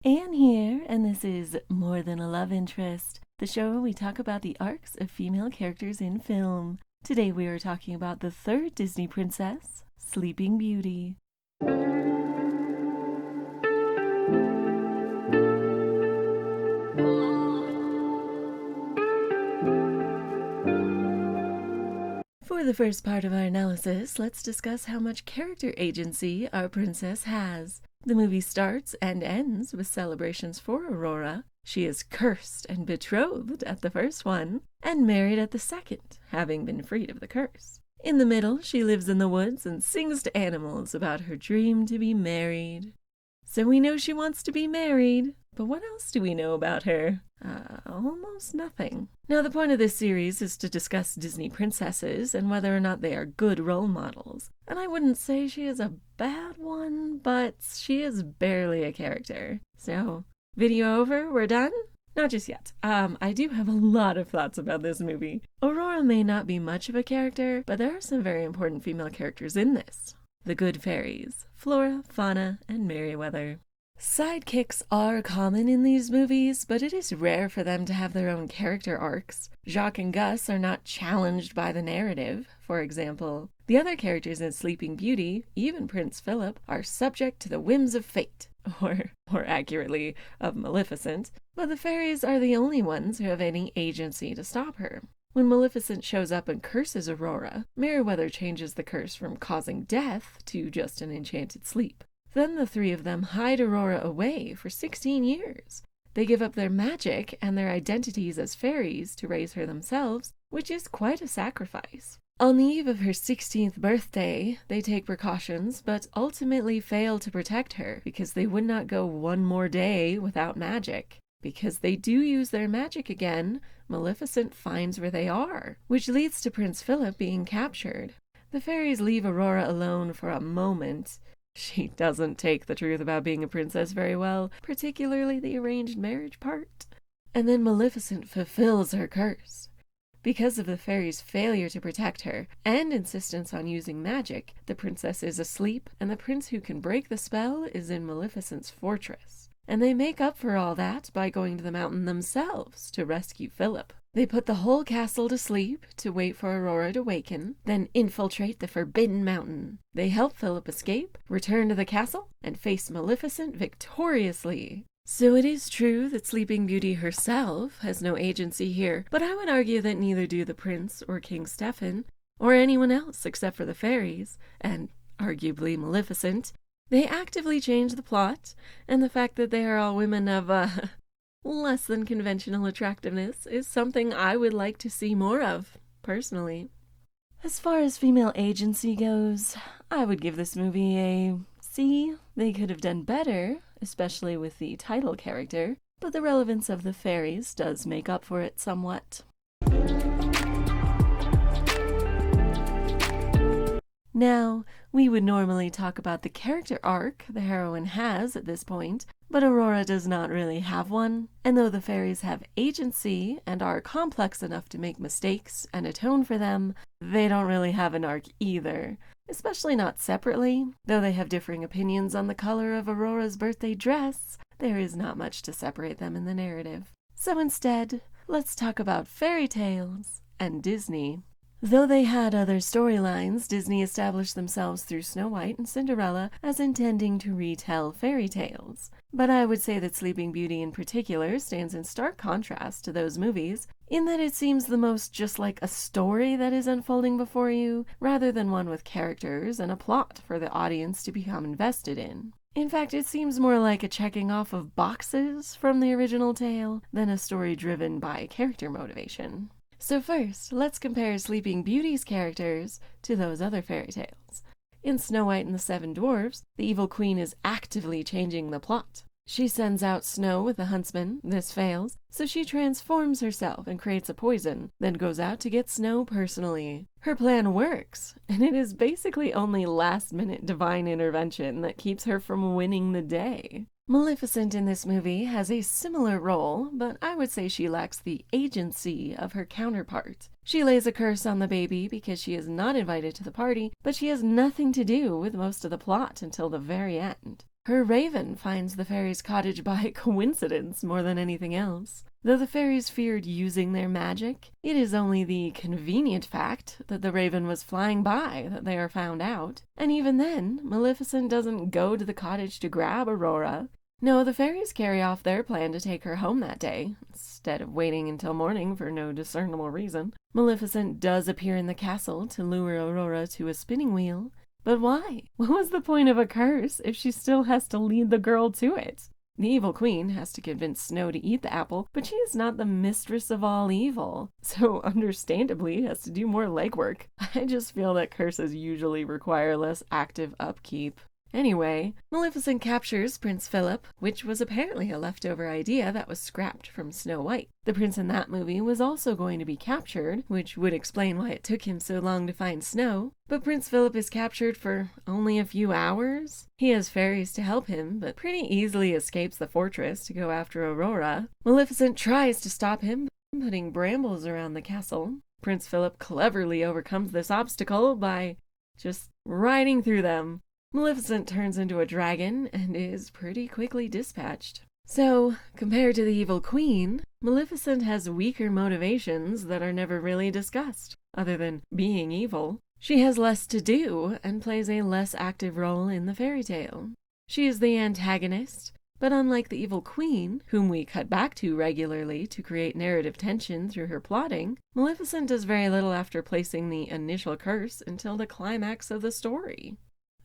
Anne here, and this is More Than a Love Interest, the show where we talk about the arcs of female characters in film. Today we are talking about the third Disney princess, Sleeping Beauty. For the first part of our analysis, let's discuss how much character agency our princess has. The movie starts and ends with celebrations for Aurora. She is cursed and betrothed at the first one, and married at the second, having been freed of the curse. In the middle, she lives in the woods and sings to animals about her dream to be married. So we know she wants to be married, but what else do we know about her? Almost nothing. Now, the point of this series is to discuss Disney princesses and whether or not they are good role models. And I wouldn't say she is a bad one, but she is barely a character. So, video over? We're done? Not just yet. I do have a lot of thoughts about this movie. Aurora may not be much of a character, but there are some very important female characters in this. The good fairies, Flora, Fauna, and Merryweather. Sidekicks are common in these movies, but it is rare for them to have their own character arcs. Jacques and Gus are not challenged by the narrative, for example. The other characters in Sleeping Beauty, even Prince Philip, are subject to the whims of fate, or more accurately, of Maleficent, but the fairies are the only ones who have any agency to stop her. When Maleficent shows up and curses Aurora, Merryweather changes the curse from causing death to just an enchanted sleep. Then the three of them hide Aurora away for 16 years. They give up their magic and their identities as fairies to raise her themselves, which is quite a sacrifice. On the eve of her 16th birthday, they take precautions, but ultimately fail to protect her because they would not go one more day without magic. Because they do use their magic again, Maleficent finds where they are, which leads to Prince Philip being captured. The fairies leave Aurora alone for a moment. She doesn't take the truth about being a princess very well, particularly the arranged marriage part. And then Maleficent fulfills her curse. Because of the fairies' failure to protect her and insistence on using magic, the princess is asleep, and the prince who can break the spell is in Maleficent's fortress. And they make up for all that by going to the mountain themselves to rescue Philip. They put the whole castle to sleep to wait for Aurora to waken, then infiltrate the Forbidden Mountain. They help Philip escape, return to the castle, and face Maleficent victoriously. So it is true that Sleeping Beauty herself has no agency here, but I would argue that neither do the prince or King Stefan, or anyone else except for the fairies, and arguably Maleficent. They actively change the plot, and the fact that they are all women of, less than conventional attractiveness is something I would like to see more of, personally. As far as female agency goes, I would give this movie a C. They could have done better, especially with the title character, but the relevance of the fairies does make up for it somewhat. Now, we would normally talk about the character arc the heroine has at this point, but Aurora does not really have one, and though the fairies have agency and are complex enough to make mistakes and atone for them, they don't really have an arc either, especially not separately. Though they have differing opinions on the color of Aurora's birthday dress, there is not much to separate them in the narrative. So instead, let's talk about fairy tales and Disney. Though they had other storylines, Disney established themselves through Snow White and Cinderella as intending to retell fairy tales. But I would say that Sleeping Beauty in particular stands in stark contrast to those movies, in that it seems the most just like a story that is unfolding before you, rather than one with characters and a plot for the audience to become invested in. In fact, it seems more like a checking off of boxes from the original tale than a story driven by character motivation. So first, let's compare Sleeping Beauty's characters to those other fairy tales. In Snow White and the Seven Dwarfs, the evil queen is actively changing the plot. She sends out Snow with the huntsman. This fails, so she transforms herself and creates a poison, then goes out to get Snow personally. Her plan works, and it is basically only last-minute divine intervention that keeps her from winning the day. Maleficent in this movie has a similar role, but I would say she lacks the agency of her counterpart. She lays a curse on the baby because she is not invited to the party, but she has nothing to do with most of the plot until the very end. Her raven finds the fairies' cottage by coincidence more than anything else. Though the fairies feared using their magic, it is only the convenient fact that the raven was flying by that they are found out. And even then, Maleficent doesn't go to the cottage to grab Aurora. No, the fairies carry off their plan to take her home that day, instead of waiting until morning for no discernible reason. Maleficent does appear in the castle to lure Aurora to a spinning wheel. But why? What was the point of a curse if she still has to lead the girl to it? The evil queen has to convince Snow to eat the apple, but she is not the mistress of all evil, so understandably has to do more legwork. I just feel that curses usually require less active upkeep. Anyway, Maleficent captures Prince Philip, which was apparently a leftover idea that was scrapped from Snow White. The prince in that movie was also going to be captured, which would explain why it took him so long to find Snow. But Prince Philip is captured for only a few hours. He has fairies to help him, but pretty easily escapes the fortress to go after Aurora. Maleficent tries to stop him, putting brambles around the castle. Prince Philip cleverly overcomes this obstacle by just riding through them. Maleficent turns into a dragon and is pretty quickly dispatched. So, compared to the evil queen, Maleficent has weaker motivations that are never really discussed, other than being evil. She has less to do and plays a less active role in the fairy tale. She is the antagonist, but unlike the evil queen, whom we cut back to regularly to create narrative tension through her plotting, Maleficent does very little after placing the initial curse until the climax of the story.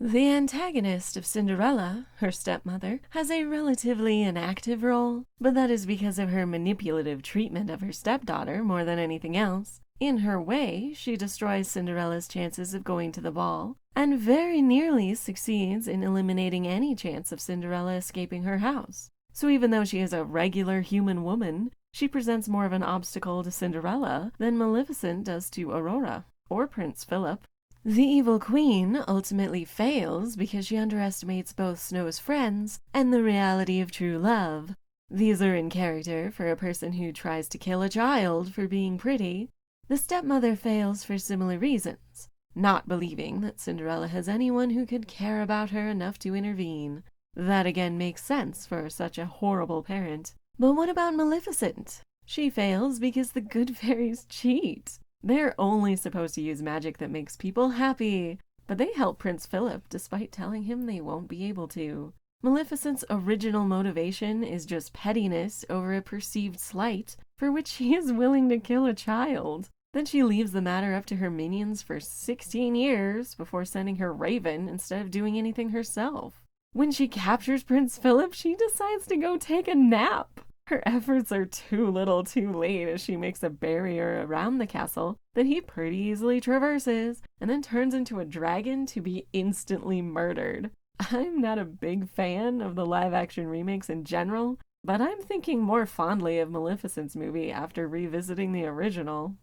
The antagonist of Cinderella, her stepmother, has a relatively inactive role, but that is because of her manipulative treatment of her stepdaughter more than anything else. In her way, she destroys Cinderella's chances of going to the ball, and very nearly succeeds in eliminating any chance of Cinderella escaping her house. So even though she is a regular human woman, she presents more of an obstacle to Cinderella than Maleficent does to Aurora, or Prince Philip. The evil queen ultimately fails because she underestimates both Snow's friends and the reality of true love. These are in character for a person who tries to kill a child for being pretty. The stepmother fails for similar reasons, not believing that Cinderella has anyone who could care about her enough to intervene. That again makes sense for such a horrible parent. But what about Maleficent? She fails because the good fairies cheat. They're only supposed to use magic that makes people happy, but they help Prince Philip despite telling him they won't be able to. Maleficent's original motivation is just pettiness over a perceived slight for which she is willing to kill a child. Then she leaves the matter up to her minions for 16 years before sending her raven instead of doing anything herself. When she captures Prince Philip, she decides to go take a nap. Her efforts are too little too late as she makes a barrier around the castle that he pretty easily traverses and then turns into a dragon to be instantly murdered. I'm not a big fan of the live-action remakes in general, but I'm thinking more fondly of Maleficent's movie after revisiting the original.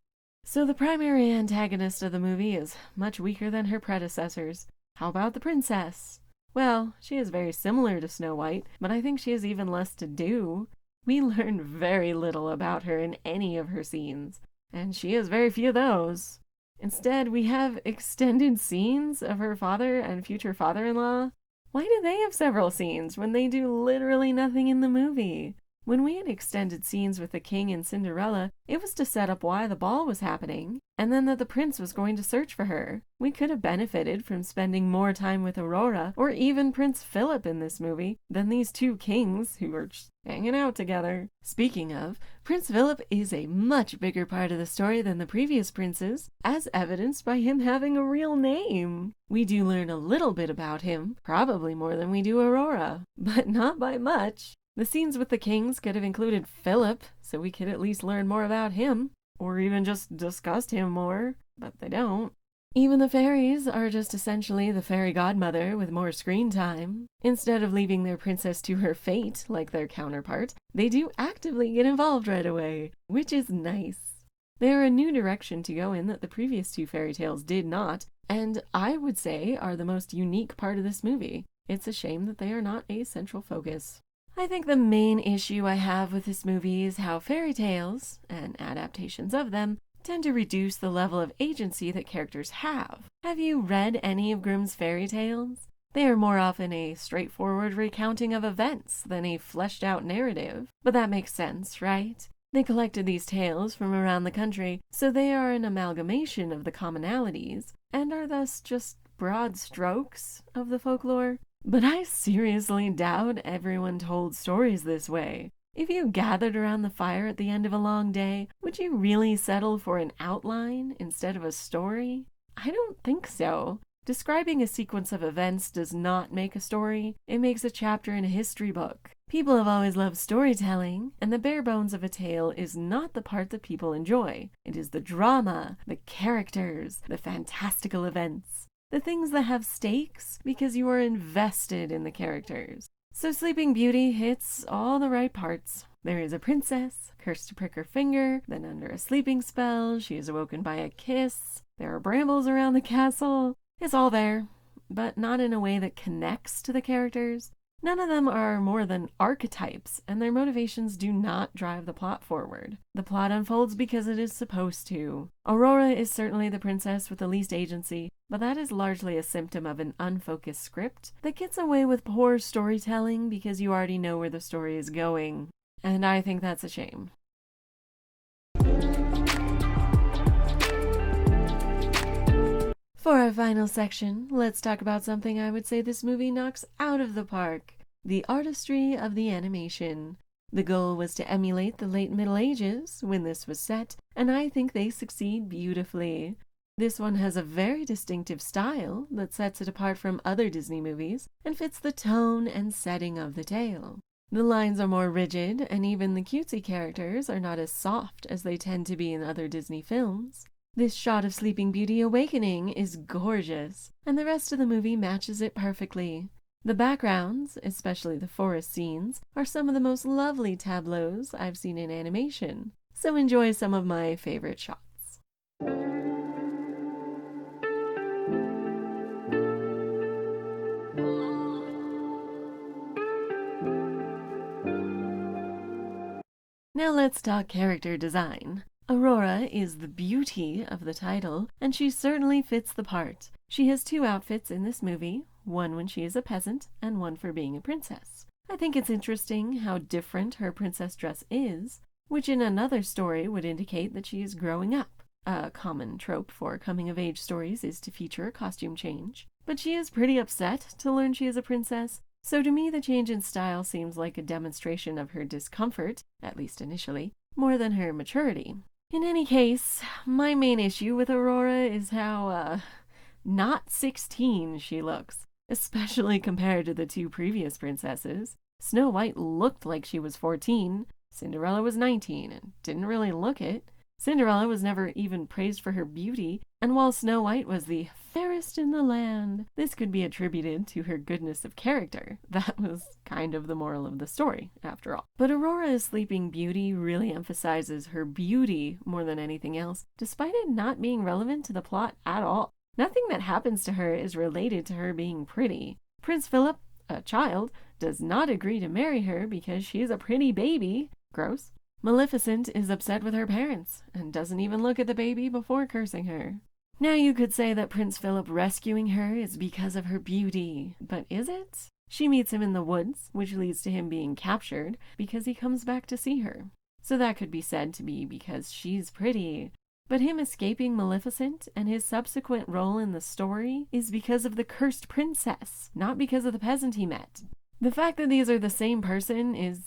So the primary antagonist of the movie is much weaker than her predecessors. How about the princess? Well, she is very similar to Snow White, but I think she has even less to do. We learn very little about her in any of her scenes, and she has very few of those. Instead, we have extended scenes of her father and future father-in-law. Why do they have several scenes when they do literally nothing in the movie? When we had extended scenes with the king and Cinderella, it was to set up why the ball was happening, and then that the prince was going to search for her. We could have benefited from spending more time with Aurora, or even Prince Philip in this movie, than these two kings who are just hanging out together. Speaking of, Prince Philip is a much bigger part of the story than the previous princes, as evidenced by him having a real name. We do learn a little bit about him, probably more than we do Aurora, but not by much. The scenes with the kings could have included Philip, so we could at least learn more about him, or even just discussed him more, but they don't. Even the fairies are just essentially the fairy godmother with more screen time. Instead of leaving their princess to her fate like their counterpart, they do actively get involved right away, which is nice. They are a new direction to go in that the previous two fairy tales did not, and I would say are the most unique part of this movie. It's a shame that they are not a central focus. I think the main issue I have with this movie is how fairy tales, and adaptations of them, tend to reduce the level of agency that characters have. Have you read any of Grimm's fairy tales? They are more often a straightforward recounting of events than a fleshed out narrative. But that makes sense, right? They collected these tales from around the country, so they are an amalgamation of the commonalities, and are thus just broad strokes of the folklore. But I seriously doubt everyone told stories this way. If you gathered around the fire at the end of a long day, would you really settle for an outline instead of a story? I don't think so. Describing a sequence of events does not make a story, it makes a chapter in a history book. People have always loved storytelling, and the bare bones of a tale is not the part that people enjoy. It is the drama, the characters, the fantastical events, the things that have stakes because you are invested in the characters. So Sleeping Beauty hits all the right parts. There is a princess, cursed to prick her finger, then under a sleeping spell, she is awoken by a kiss. There are brambles around the castle. It's all there, but not in a way that connects to the characters. None of them are more than archetypes, and their motivations do not drive the plot forward. The plot unfolds because it is supposed to. Aurora is certainly the princess with the least agency, but that is largely a symptom of an unfocused script that gets away with poor storytelling because you already know where the story is going. And I think that's a shame. For our final section, let's talk about something I would say this movie knocks out of the park: the artistry of the animation. The goal was to emulate the late Middle Ages when this was set, and I think they succeed beautifully. This one has a very distinctive style that sets it apart from other Disney movies and fits the tone and setting of the tale. The lines are more rigid, and even the cutesy characters are not as soft as they tend to be in other Disney films. This shot of Sleeping Beauty awakening is gorgeous, and the rest of the movie matches it perfectly. The backgrounds, especially the forest scenes, are some of the most lovely tableaus I've seen in animation, so enjoy some of my favorite shots. Now let's talk character design. Aurora is the beauty of the title, and she certainly fits the part. She has 2 outfits in this movie, one when she is a peasant and one for being a princess. I think it's interesting how different her princess dress is, which in another story would indicate that she is growing up. A common trope for coming-of-age stories is to feature a costume change, but she is pretty upset to learn she is a princess, so to me the change in style seems like a demonstration of her discomfort, at least initially, more than her maturity. In any case, my main issue with Aurora is how, not 16 she looks, especially compared to the 2 previous princesses. Snow White looked like she was 14, Cinderella was 19 and didn't really look it. Cinderella was never even praised for her beauty, and while Snow White was the fairest in the land, this could be attributed to her goodness of character. That was kind of the moral of the story, after all. But Aurora's Sleeping Beauty really emphasizes her beauty more than anything else, despite it not being relevant to the plot at all. Nothing that happens to her is related to her being pretty. Prince Philip, a child, does not agree to marry her because she is a pretty baby. Gross. Maleficent is upset with her parents and doesn't even look at the baby before cursing her. Now you could say that Prince Philip rescuing her is because of her beauty, but is it? She meets him in the woods, which leads to him being captured because he comes back to see her. So that could be said to be because she's pretty. But him escaping Maleficent and his subsequent role in the story is because of the cursed princess, not because of the peasant he met. The fact that these are the same person is,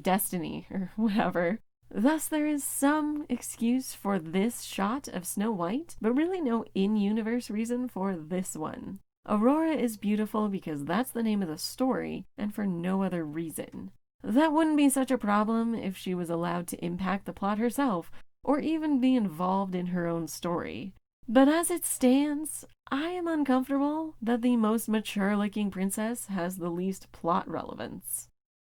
destiny or whatever. Thus there is some excuse for this shot of Snow White, but really no in-universe reason for this one. Aurora is beautiful because that's the name of the story, and for no other reason. That wouldn't be such a problem if she was allowed to impact the plot herself, or even be involved in her own story. But as it stands, I am uncomfortable that the most mature-looking princess has the least plot relevance.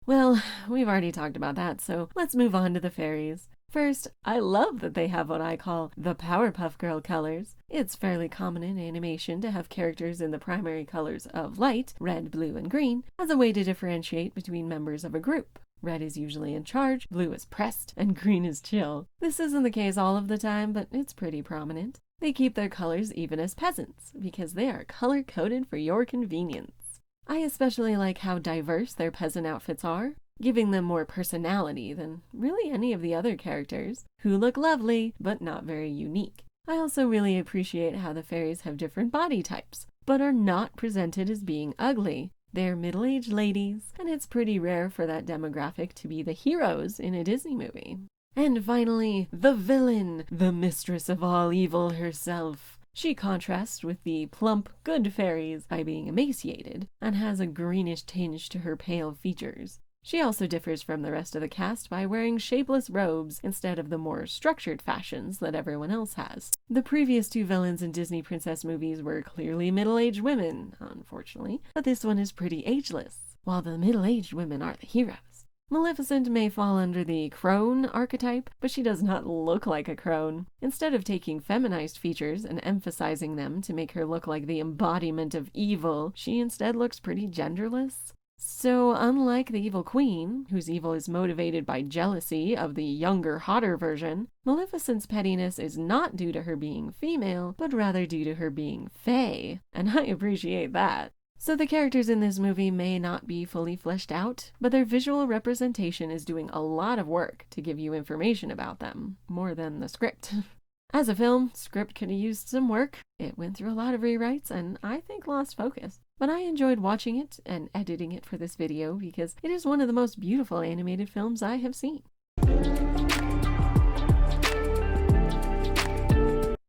Well, we've already talked about that, so let's move on to the fairies. First, I love that they have what I call the Powerpuff Girl colors. It's fairly common in animation to have characters in the primary colors of light, red, blue, and green, as a way to differentiate between members of a group. Red is usually in charge, blue is pressed, and green is chill. This isn't the case all of the time, but it's pretty prominent. They keep their colors even as peasants, because they are color-coded for your convenience. I especially like how diverse their peasant outfits are, giving them more personality than really any of the other characters, who look lovely but not very unique. I also really appreciate how the fairies have different body types, but are not presented as being ugly. They're middle-aged ladies, and it's pretty rare for that demographic to be the heroes in a Disney movie. And finally, the villain, the mistress of all evil herself. She contrasts with the plump, good fairies by being emaciated, and has a greenish tinge to her pale features. She also differs from the rest of the cast by wearing shapeless robes instead of the more structured fashions that everyone else has. The previous two villains in Disney princess movies were clearly middle-aged women, unfortunately, but this one is pretty ageless, while the middle-aged women are the heroes. Maleficent may fall under the crone archetype, but she does not look like a crone. Instead of taking feminized features and emphasizing them to make her look like the embodiment of evil, she instead looks pretty genderless. So unlike the evil queen, whose evil is motivated by jealousy of the younger, hotter version, Maleficent's pettiness is not due to her being female, but rather due to her being fae, and I appreciate that. So the characters in this movie may not be fully fleshed out, but their visual representation is doing a lot of work to give you information about them, more than the script. As a film, script could have used some work. It went through a lot of rewrites and I think lost focus. But I enjoyed watching it and editing it for this video because it is one of the most beautiful animated films I have seen.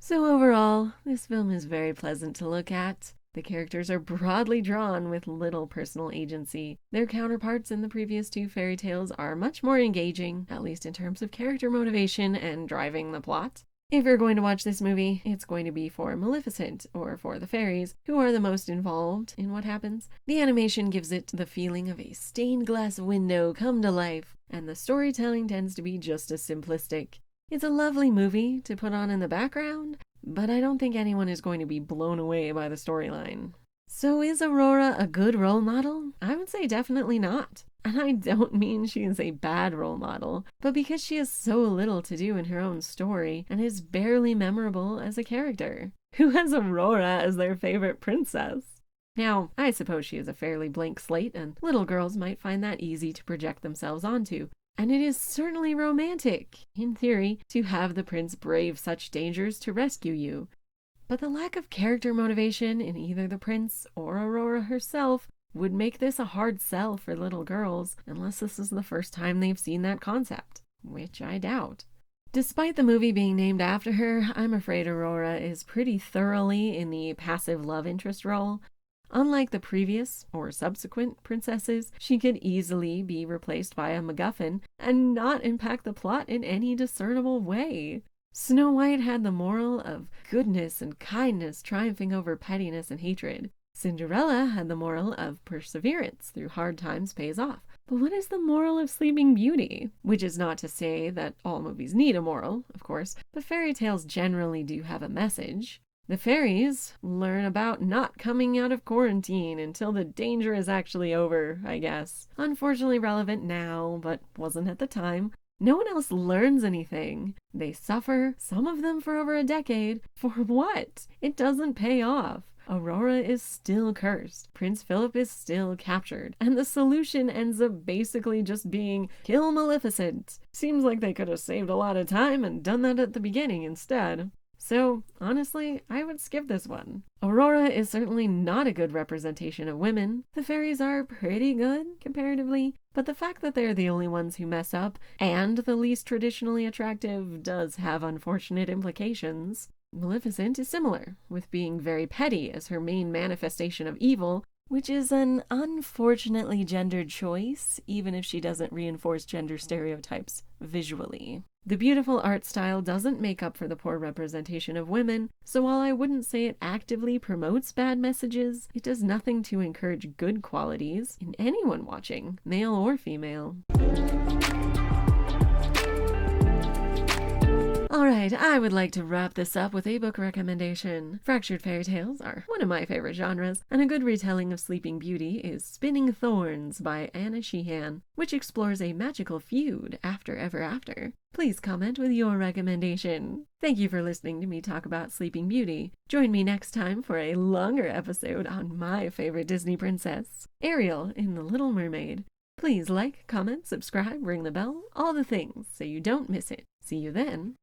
So overall, this film is very pleasant to look at. The characters are broadly drawn with little personal agency. Their counterparts in the previous two fairy tales are much more engaging, at least in terms of character motivation and driving the plot. If you're going to watch this movie, it's going to be for Maleficent, or for the fairies, who are the most involved in what happens. The animation gives it the feeling of a stained glass window come to life, and the storytelling tends to be just as simplistic. It's a lovely movie to put on in the background, but I don't think anyone is going to be blown away by the storyline. So is Aurora a good role model? I would say definitely not. And I don't mean she is a bad role model, but because she has so little to do in her own story and is barely memorable as a character. Who has Aurora as their favorite princess? Now, I suppose she is a fairly blank slate, and little girls might find that easy to project themselves onto. And it is certainly romantic, in theory, to have the prince brave such dangers to rescue you. But the lack of character motivation in either the prince or Aurora herself would make this a hard sell for little girls, unless this is the first time they've seen that concept, which I doubt. Despite the movie being named after her, I'm afraid Aurora is pretty thoroughly in the passive love interest role. Unlike the previous or subsequent princesses, she could easily be replaced by a MacGuffin and not impact the plot in any discernible way. Snow White had the moral of goodness and kindness triumphing over pettiness and hatred. Cinderella had the moral of perseverance through hard times pays off. But what is the moral of Sleeping Beauty? Which is not to say that all movies need a moral, of course, but fairy tales generally do have a message. The fairies learn about not coming out of quarantine until the danger is actually over, I guess. Unfortunately relevant now, but wasn't at the time. No one else learns anything. They suffer, some of them for over a decade. For what? It doesn't pay off. Aurora is still cursed. Prince Philip is still captured. And the solution ends up basically just being kill Maleficent. Seems like they could have saved a lot of time and done that at the beginning instead. So, honestly, I would skip this one. Aurora is certainly not a good representation of women. The fairies are pretty good, comparatively, but the fact that they're the only ones who mess up, and the least traditionally attractive, does have unfortunate implications. Maleficent is similar, with being very petty as her main manifestation of evil, which is an unfortunately gendered choice, even if she doesn't reinforce gender stereotypes visually. The beautiful art style doesn't make up for the poor representation of women, so while I wouldn't say it actively promotes bad messages, it does nothing to encourage good qualities in anyone watching, male or female. Alright, Alright, I would like to wrap this up with a book recommendation. Fractured fairy tales are one of my favorite genres, and a good retelling of Sleeping Beauty is Spinning Thorns by Anna Sheehan, which explores a magical feud after ever after. Please comment with your recommendation. Thank you for listening to me talk about Sleeping Beauty. Join me next time for a longer episode on my favorite Disney princess, Ariel in The Little Mermaid. Please like, comment, subscribe, ring the bell, all the things so you don't miss it. See you then.